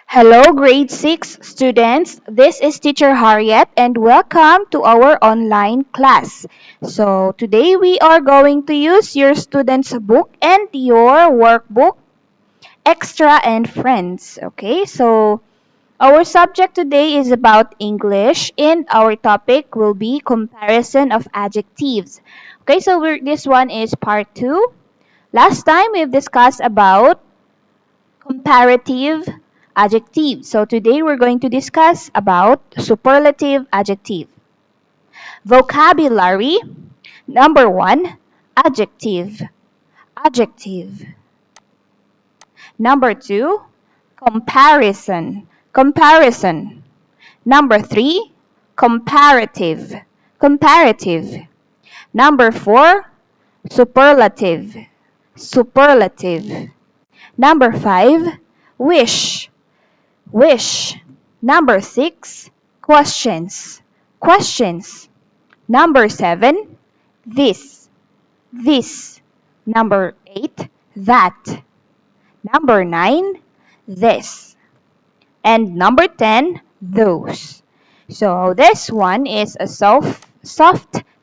Hello, grade 6 students. This is teacher Harriet and welcome to our online class. So, today we are going to use your students' book and your workbook, Extra and Friends. Okay, so our subject today is about English and our topic will be comparison of adjectives. Okay, so this one is part 2. Last time we've discussed about comparative adjective. So today we're going to discuss about superlative adjective. Vocabulary. Number 1, adjective. Adjective. Number 2, comparison. Comparison. Number 3, comparative. Comparative. Number 4, superlative. Superlative. Number 5, wish. Wish. Number 6, questions. Questions. Number 7, this. This. Number 8, that. Number 9, this. And number 10, those. So this one is a soft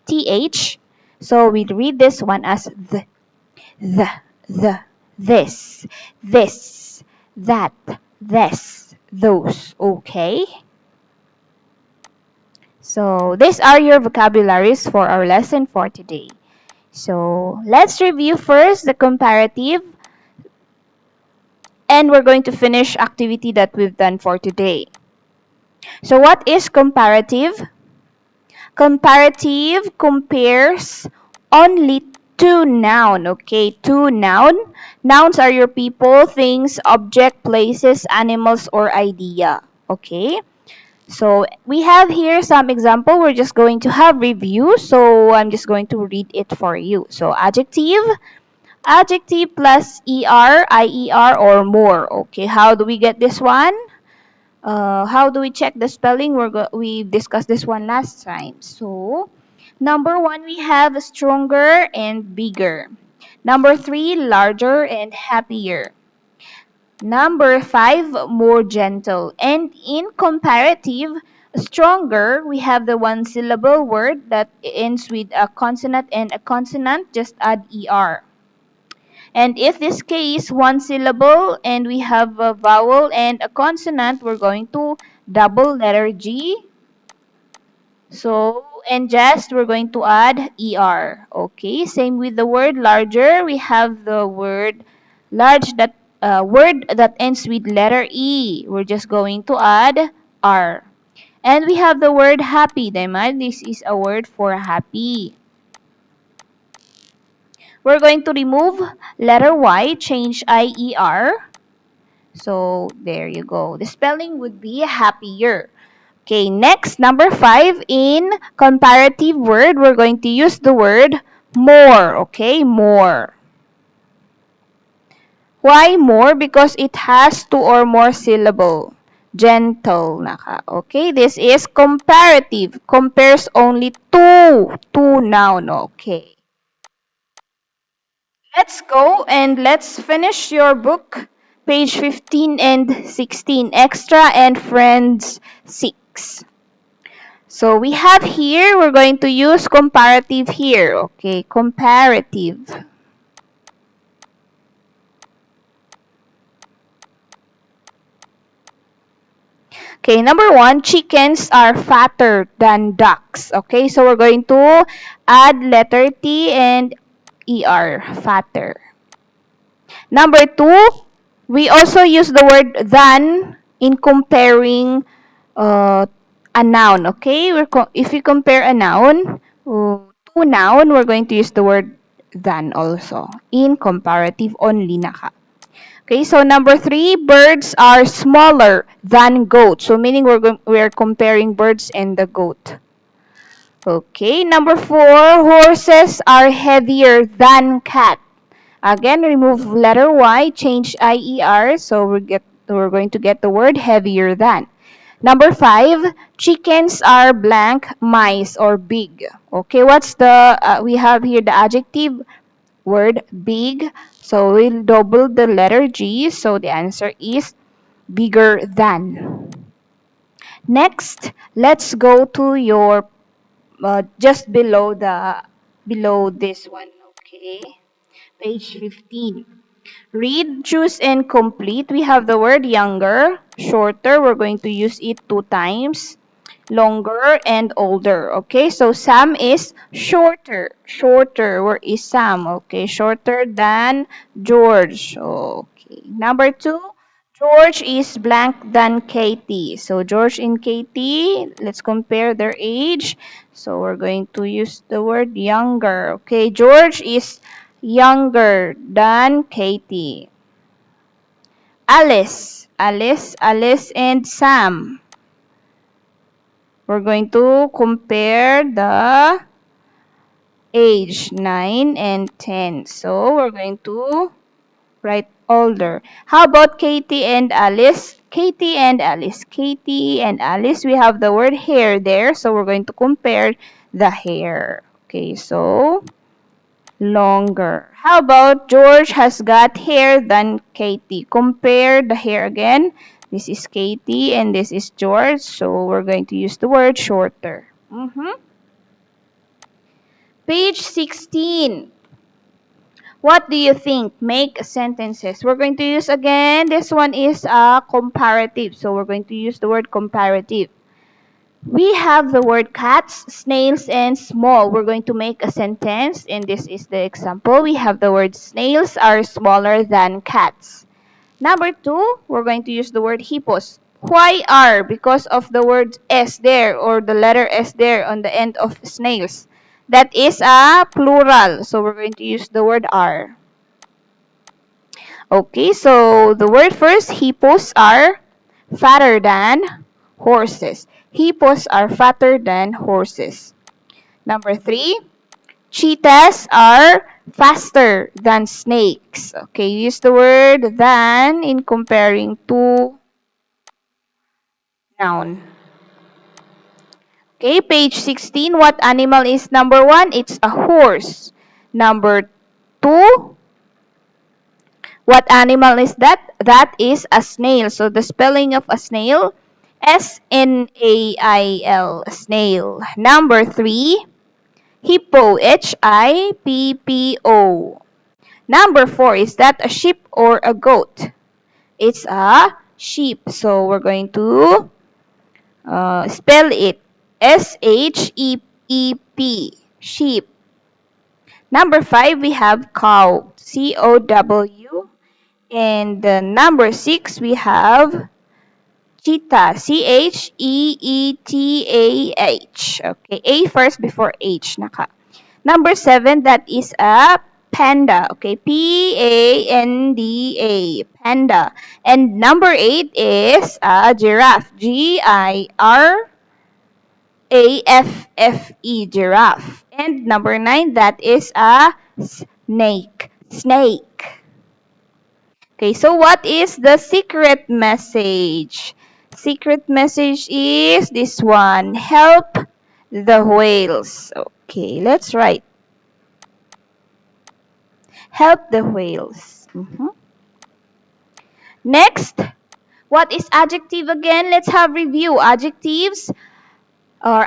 th. So we read this one as the, this, that, this, those. Okay? So these are your vocabularies for our lesson for today. So let's review first the comparative and we're going to finish activity that we've done for today. So what is comparative? Comparative compares only two noun, okay? Two noun. Nouns are your people, things, object, places, animals, or idea, okay? So we have here some example. We're just going to have review. So I'm just going to read it for you. So adjective, adjective plus er, ier, or more. Okay, how do we get this one? How do we check the spelling? We discussed this one last time. So number 1, we have stronger and bigger. Number 3, larger and happier. Number 5, more gentle. And in comparative, stronger, we have the one syllable word that ends with a consonant and a consonant, just add er. And if this case, one syllable and we have a vowel and a consonant, we're going to double letter G. So, and just we're going to add er. Okay, same with the word larger. We have the word large that word that ends with letter E. We're just going to add R. And we have the word happy. This is a word for happy. We're going to remove letter Y, change IER. So there you go. The spelling would be happier. Okay, next, number 5, in comparative word, we're going to use the word more. Okay, more. Why more? Because it has 2 or more syllable. Gentle. Okay, this is comparative. Compares only two noun. Okay. Let's go and let's finish your book. Page 15 and 16. Extra and Friends 6. So we have here, we're going to use comparative here. Okay, comparative. Okay, number 1, chickens are fatter than ducks. Okay, so we're going to add letter T and ER, fatter. Number 2, we also use the word than in comparing a noun. Okay, if we compare a noun to noun, we're going to use the word than also in comparative only naka. Okay, so number 3, birds are smaller than goats. So meaning we're comparing birds and the goat. Okay, number 4, horses are heavier than cat. Again, remove letter Y, change IER, so we're going to get the word heavier than. Number 5, chickens are blank mice or big. Okay, what's the we have here the adjective word big. So we'll double the letter G. So the answer is bigger than. Next, let's go to your just below this one, okay? Page 15. Read, choose, and complete. We have the word younger, shorter. We're going to use it 2 times. Longer and older. Okay, so Sam is shorter. Shorter. Where is Sam? Okay, shorter than George. Okay. Number 2, George is blank than Katie. So George and Katie, let's compare their age. So we're going to use the word younger. Okay, George is younger than Katie. Alice and Sam. We're going to compare the age 9 and 10. So we're going to write older. How about Katie and Alice? Katie and Alice. Katie and Alice, we have the word hair there. So we're going to compare the hair. Okay, so longer. How about George has got hair than Katie? Compare the hair again. This is Katie and this is George. So we're going to use the word shorter. Page 16. What do you think? Make sentences. We're going to use again. This one is a comparative. So we're going to use the word comparative. We have the word cats, snails, and small. We're going to make a sentence, and this is the example. We have the word snails are smaller than cats. Number 2, we're going to use the word hippos. Why are? Because of the word S there, or the letter S there on the end of snails. That is a plural, so we're going to use the word are. Okay, so the word first, hippos are fatter than horses. Hippos are fatter than horses. Number 3, cheetahs are faster than snakes. Okay, use the word than in comparing to noun. Okay, page 16. What animal is number 1? It's a horse. Number 2, what animal is that? That is a snail. So the spelling of a snail, S-N-A-I-L, snail. Number 3, hippo, H-I-P-P-O. Number 4, is that a sheep or a goat? It's a sheep. So we're going to spell it S-H-E-E-P, sheep. Number 5, we have cow, C-O-W. And number 6, we have cheetah, C-H-E-E-T-A-H. Okay, A first before H. Naka. Number 7, that is a panda. Okay, P-A-N-D-A, panda. And number 8 is a giraffe, G-I-R-A-F-F-E, giraffe. And number 9, that is a snake, snake. Okay, so what is the secret message? Secret message is this one. Help the whales. Okay, let's write. Help the whales. Next, what is adjective again? Let's have review. Adjectives or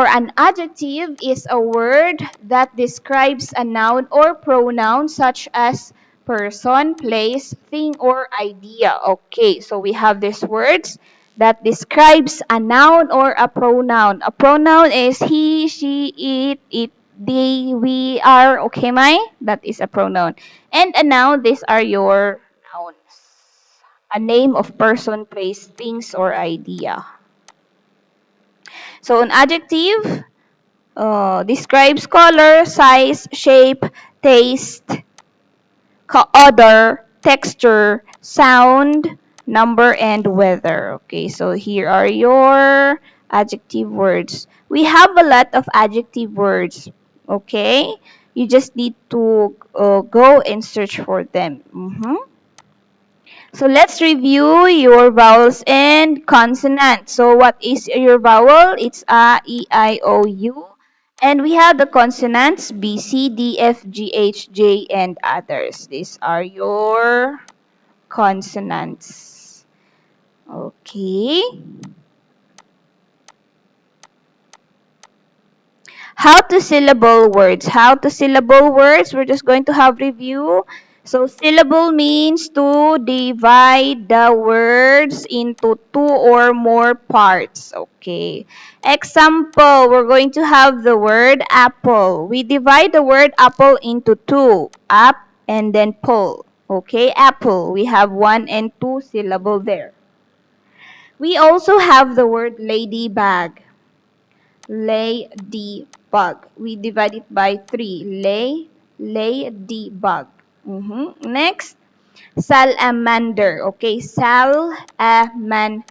an adjective is a word that describes a noun or pronoun such as person, place, thing, or idea. Okay, so we have these words that describes a noun or a pronoun. A pronoun is he, she, it, they, we, are. Okay, Mai? That is a pronoun. And a noun, these are your nouns. A name of person, place, things, or idea. So an adjective describes color, size, shape, taste, odor, texture, sound, number, and weather. Okay, so here are your adjective words. We have a lot of adjective words. Okay, you just need to go and search for them. So let's review your vowels and consonants. So what is your vowel? It's A, E, I, O, U. And we have the consonants B, C, D, F, G, H, J, and others. These are your consonants. Okay. How to syllable words. How to syllable words. We're just going to have review. So syllable means to divide the words into two or more parts. Okay. Example, we're going to have the word apple. We divide the word apple into two. Up and then pull. Okay, apple. We have one and two syllable there. We also have the word ladybag. Ladybug. We divide it by 3. Ladybug. Next, salamander. Okay, salamander.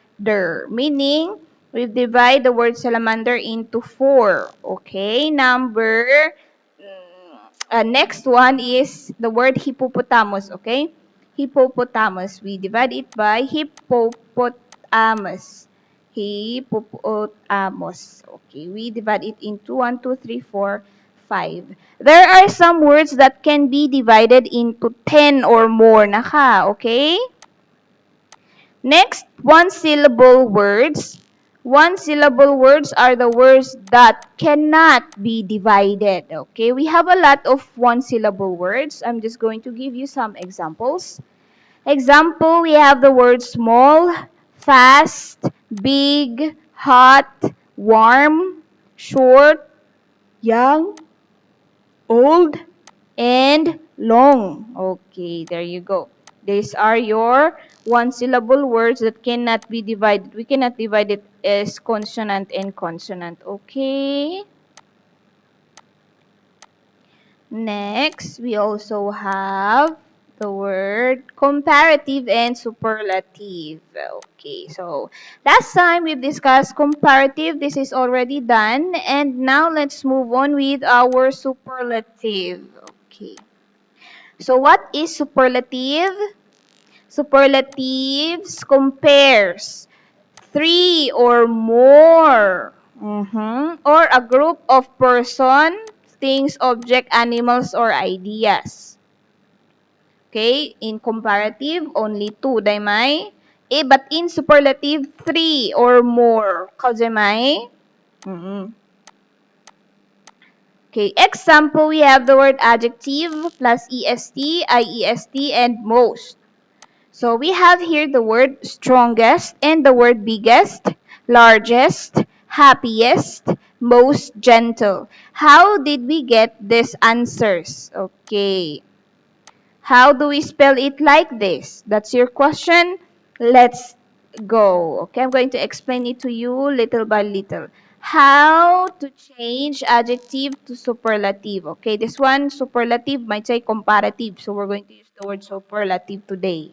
Meaning, we divide the word salamander into 4. Okay, next one is the word hippopotamus. Okay, hippopotamus. We divide it by hippopotamus. Hippopotamus. Okay, we divide it into 1, 2, 3, 4, 5. There are some words that can be divided into 10 or more. Naka, okay? Next, one-syllable words. One-syllable words are the words that cannot be divided. Okay, we have a lot of one-syllable words. I'm just going to give you some examples. Example, we have the word small, fast, big, hot, warm, short, young, old, and long. Okay, there you go. These are your one-syllable words that cannot be divided. We cannot divide it as consonant and consonant. Okay. Next, we also have the word comparative and superlative. Okay, so last time we've discussed comparative. This is already done. And now let's move on with our superlative. Okay. So what is superlative? Superlatives compares three or more or a group of person, things, object, animals, or ideas. Okay, in comparative, only two, daimai. But in superlative, three or more, kausai. Okay, example, we have the word adjective plus est, iest, and most. So we have here the word strongest and the word biggest, largest, happiest, most gentle. How did we get these answers? Okay. How do we spell it like this? That's your question. Let's go. Okay, I'm going to explain it to you little by little. How to change adjective to superlative. Okay, this one, superlative, might say comparative. So we're going to use the word superlative today.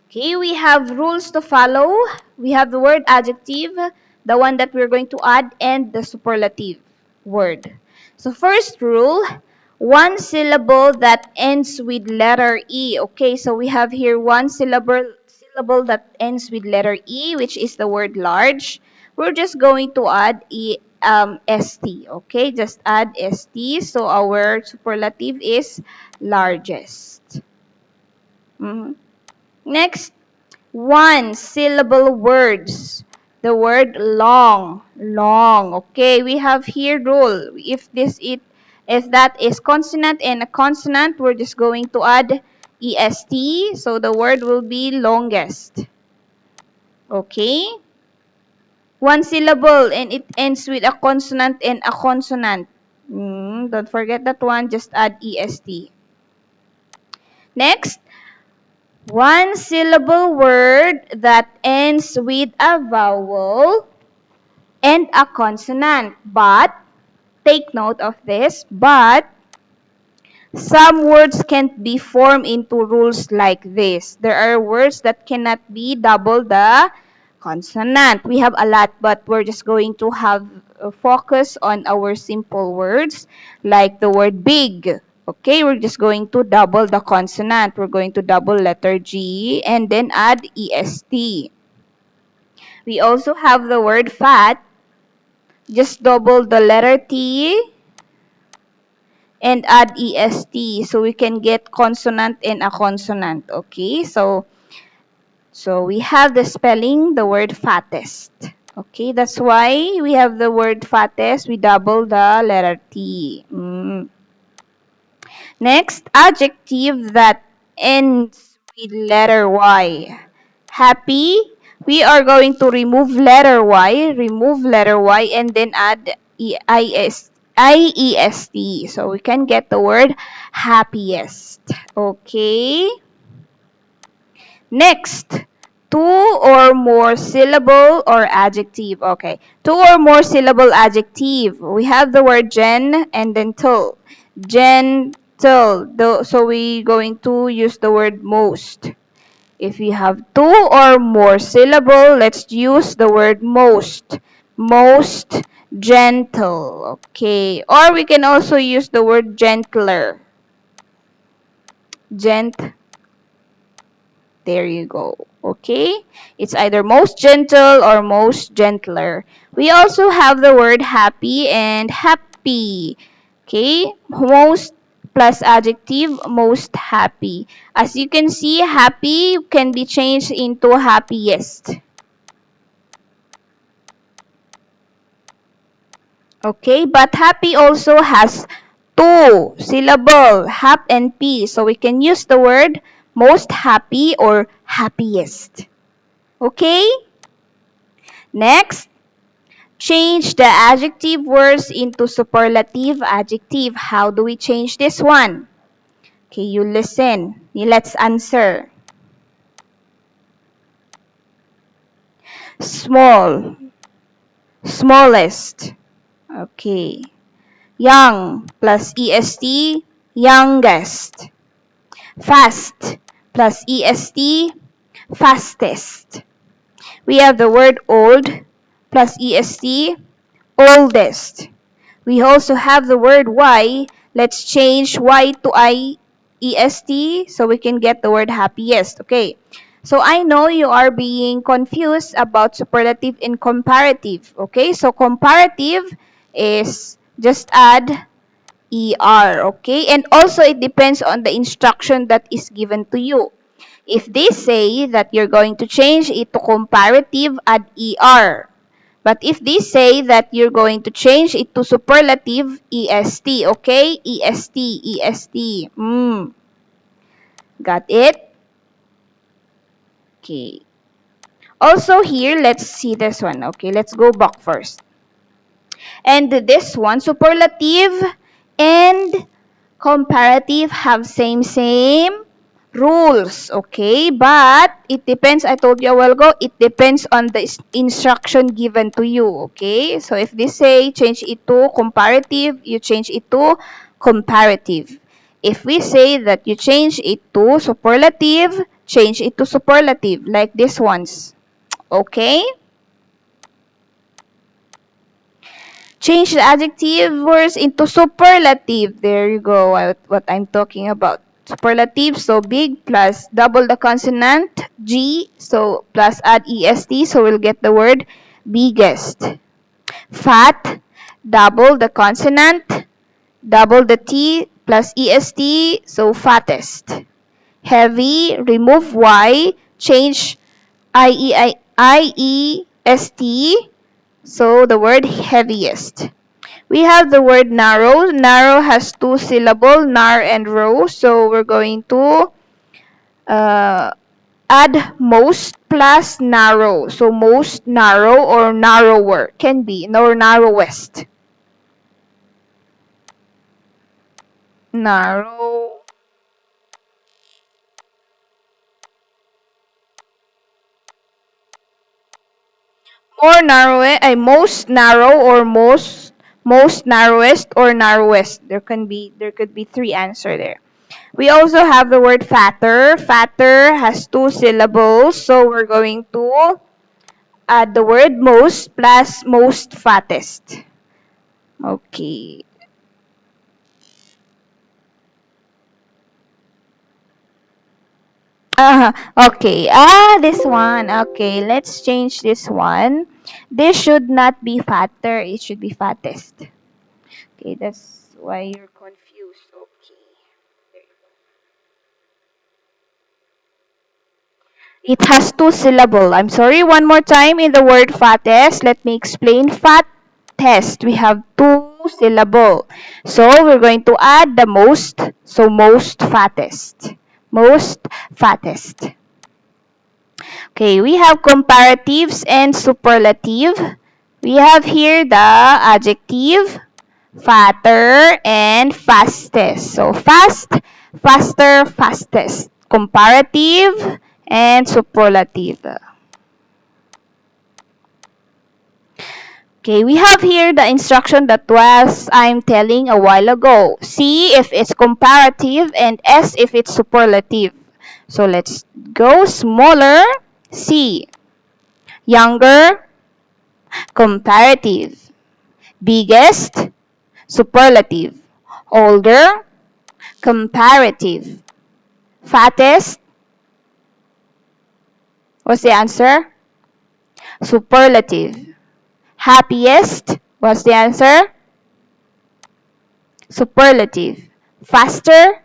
Okay, we have rules to follow. We have the word adjective, the one that we're going to add, and the superlative word. So first rule, one syllable that ends with letter E. Okay, so we have here one syllable that ends with letter E, which is the word large. We're just going to add st. Okay, just add st. So our superlative is largest. Next, one syllable words. The word long, long. Okay, we have here rule. If that is consonant and a consonant, we're just going to add est. So the word will be longest. Okay? One syllable and it ends with a consonant and a consonant. Don't forget that one. Just add est. Next, one syllable word that ends with a vowel and a consonant. But, take note of this, but some words can't be formed into rules like this. There are words that cannot be double the consonant. We have a lot, but we're just going to have a focus on our simple words like the word big. Okay, we're just going to double the consonant. We're going to double letter G and then add EST. We also have the word fat. Just double the letter T and add EST so we can get consonant and a consonant. Okay, so So we have the spelling, the word fattest. Okay, that's why we have the word fattest. We double the letter T. Next, adjective that ends with letter Y. Happy. We are going to remove letter Y, and then add IEST. So we can get the word happiest. Okay. Next, two or more syllable or adjective. Okay, two or more syllable adjective. We have the word gen and then tul. Gentle. So we going to use the word most. If we have two or more syllable, let's use the word most. Most gentle. Okay, or we can also use the word gentler. Gent. There you go. Okay? It's either most gentle or most gentler. We also have the word happy and happy. Okay? Most plus adjective, most happy. As you can see, happy can be changed into happiest. Okay? But happy also has two syllable, hap and p. So we can use the word most happy or happiest. Okay? Next, change the adjective words into superlative adjective. How do we change this one? Okay, you listen. Let's answer. Small, smallest. Okay. Young plus est, youngest. Fast plus est, fastest. We have the word old plus est, oldest. We also have the word Y. Let's change Y to IEST so we can get the word happiest. Okay. So I know you are being confused about superlative and comparative. Okay. So comparative is just add ER. Okay. And also it depends on the instruction that is given to you. If they say that you're going to change it to comparative, add ER. But if they say that you're going to change it to superlative, EST, okay? EST, EST. Got it? Okay. Also here, let's see this one. Okay, let's go back first. And this one, superlative and comparative have same rules, okay? But it depends, I told you a while ago, it depends on the instruction given to you, okay? So if they say change it to comparative, you change it to comparative. If we say that you change it to superlative, change it to superlative, like this ones, okay? Change the adjective words into superlative. There you go, what I'm talking about. Superlative, so big plus double the consonant G, so plus add EST, so we'll get the word biggest. Fat, double the consonant, double the T plus EST, so fattest. Heavy, remove Y, change IEST, so the word heaviest. We have the word narrow. Narrow has two syllables, nar and row. So we're going to add most plus narrow. So most narrow or narrower can be, or narrowest. Narrow. More narrow, most narrow or most narrowest or narrowest. There could be three answer there. We also have the word fatter. Fatter has two syllables, so we're going to add the word most plus most fattest. Okay. Okay. This one. Okay, let's change this one. This should not be fatter. It should be fattest. Okay, that's why you're confused. Okay. It has two syllables. I'm sorry, one more time in the word fattest. Let me explain. Fattest. We have two syllables. So we're going to add the most. So most fattest. Most fattest. Okay, we have comparatives and superlative. We have here the adjective, fatter, and fastest. So fast, faster, fastest. Comparative and superlative. Okay, we have here the instruction that was I'm telling a while ago. C if it's comparative and S if it's superlative. So let's go smaller. C. Younger, comparative. Biggest, superlative. Older, comparative. Fattest, what's the answer? Superlative. Happiest, what's the answer? Superlative. Faster,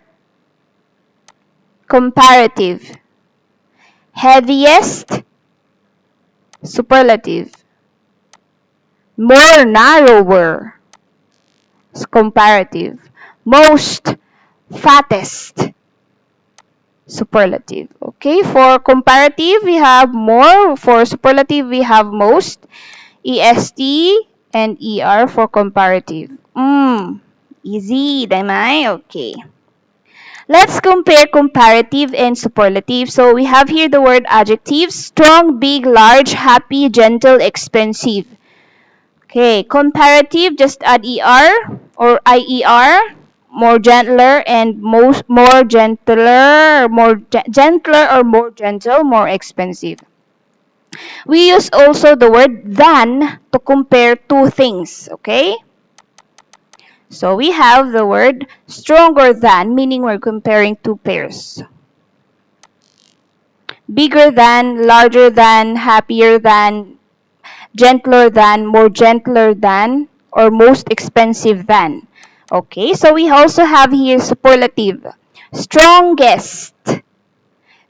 comparative. Heaviest, superlative. More narrower, comparative. Most, fattest, superlative. Okay, for comparative, we have more. For superlative, we have most. EST and ER for comparative. Easy, damay? Okay. Let's compare comparative and superlative. So we have here the word adjective. Strong, big, large, happy, gentle, expensive. Okay, comparative, just add ER or IER. More gentler and more gentler, gentler or more gentle, more expensive. We use also the word than to compare two things, okay? So we have the word stronger than, meaning we're comparing two pairs. Bigger than, larger than, happier than, gentler than, more gentler than, or most expensive than. Okay, so we also have here superlative. Strongest.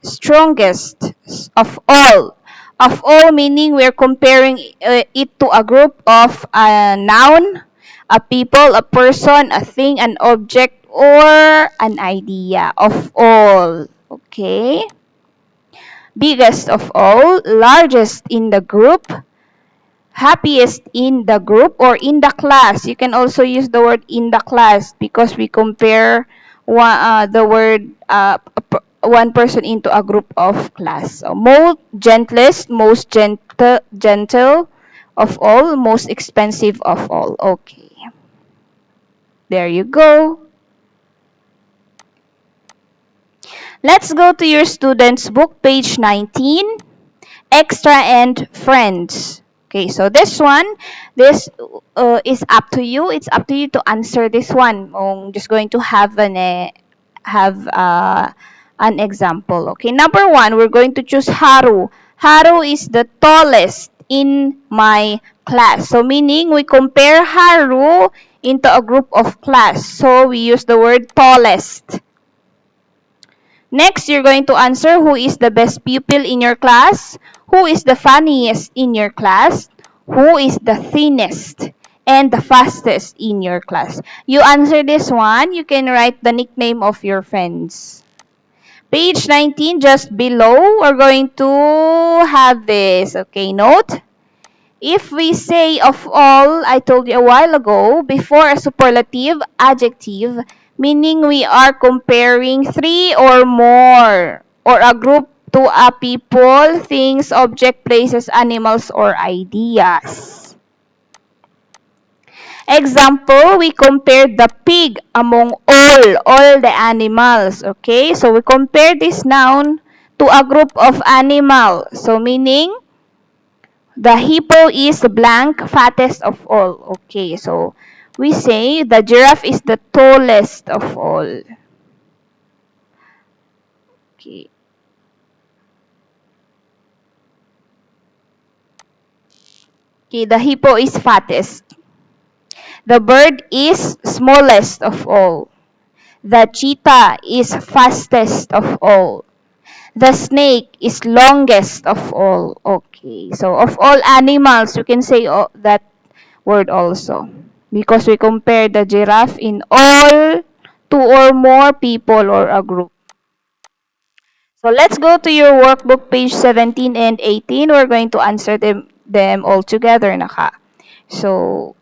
Strongest of all. Of all meaning we're comparing it to a group of a noun, a people, a person, a thing, an object, or an idea. Of all. Okay? Biggest of all, largest in the group, happiest in the group or in the class. You can also use the word in the class because we compare the word one person into a group of class. So, most gentlest, most gentle of all, most expensive of all. Okay. There you go. Let's go to your student's book, page 19, Extra and Friends. Okay, so this is up to you. It's up to you to answer this one. I'm just going to have an example. Okay, number one, we're going to choose Haru. Haru is the tallest in my class. So meaning we compare Haru into a group of class. So we use the word tallest. Next, you're going to answer who is the best pupil in your class, who is the funniest in your class, who is the thinnest and the fastest in your class. You answer this one, you can write the nickname of your friends. Page 19, just below, we're going to have this. Okay, note. If we say of all, I told you a while ago, before a superlative adjective, meaning we are comparing three or more, or a group to a people, things, object, places, animals, or ideas. Example, we compared the pig among all the animals. Okay, so we compare this noun to a group of animals. So meaning, the hippo is blank, fattest of all. Okay, so we say the giraffe is the tallest of all. Okay. Okay, the hippo is fattest. The bird is smallest of all. The cheetah is fastest of all. The snake is longest of all. Okay, so of all animals, you can say that word also. Because we compare the giraffe in all two or more people or a group. So let's go to your workbook page 17 and 18. We're going to answer them all together. Naka. So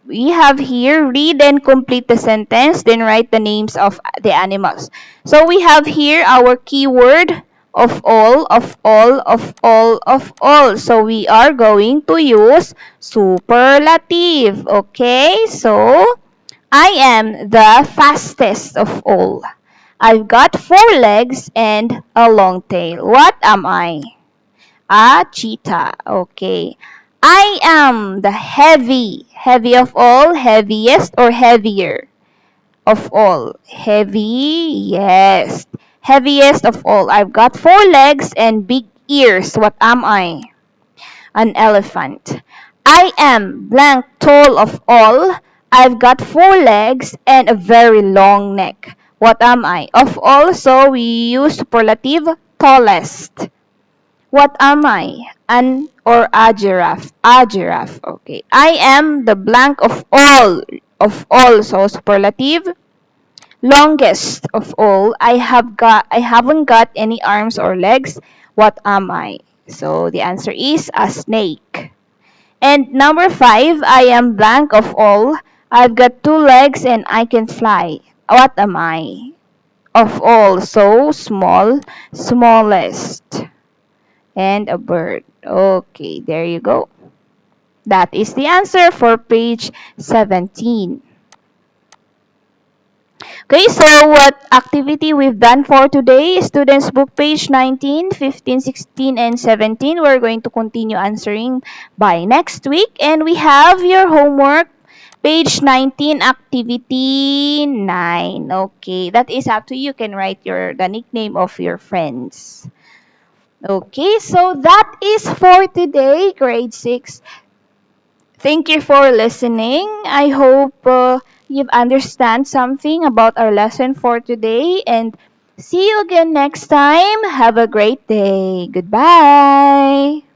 we have here read and complete the sentence, then write the names of the animals. So we have here our keyword of all, of all, of all, of all. So we are going to use superlative. Okay, so I am the fastest of all. I've got 4 legs and a long tail. What am I? A cheetah. Okay. I am the heavy. Heavy of all, heaviest or heavier of all. Heavy, yes. Heaviest of all. I've got 4 legs and big ears. What am I? An elephant. I am blank tall of all. I've got 4 legs and a very long neck. What am I? Of all, so we use superlative tallest. What am I? An or a giraffe? A giraffe. Okay. I am the blank of all. Of all. So superlative. Longest of all. I haven't got any arms or legs. What am I? So the answer is a snake. And number 5, I am blank of all. I've got 2 legs and I can fly. What am I? Of all. So small. Smallest. And a bird. Okay, there you go. That is the answer for page 17. Okay, so what activity we've done for today? Students book page 19, 15, 16, and 17. We're going to continue answering by next week. And we have your homework, page 19, activity 9. Okay, that is up to you. You can write the nickname of your friends. Okay, so that is for today, grade 6. Thank you for listening. I hope you've understand something about our lesson for today, and see you again next time. Have a great day. Goodbye.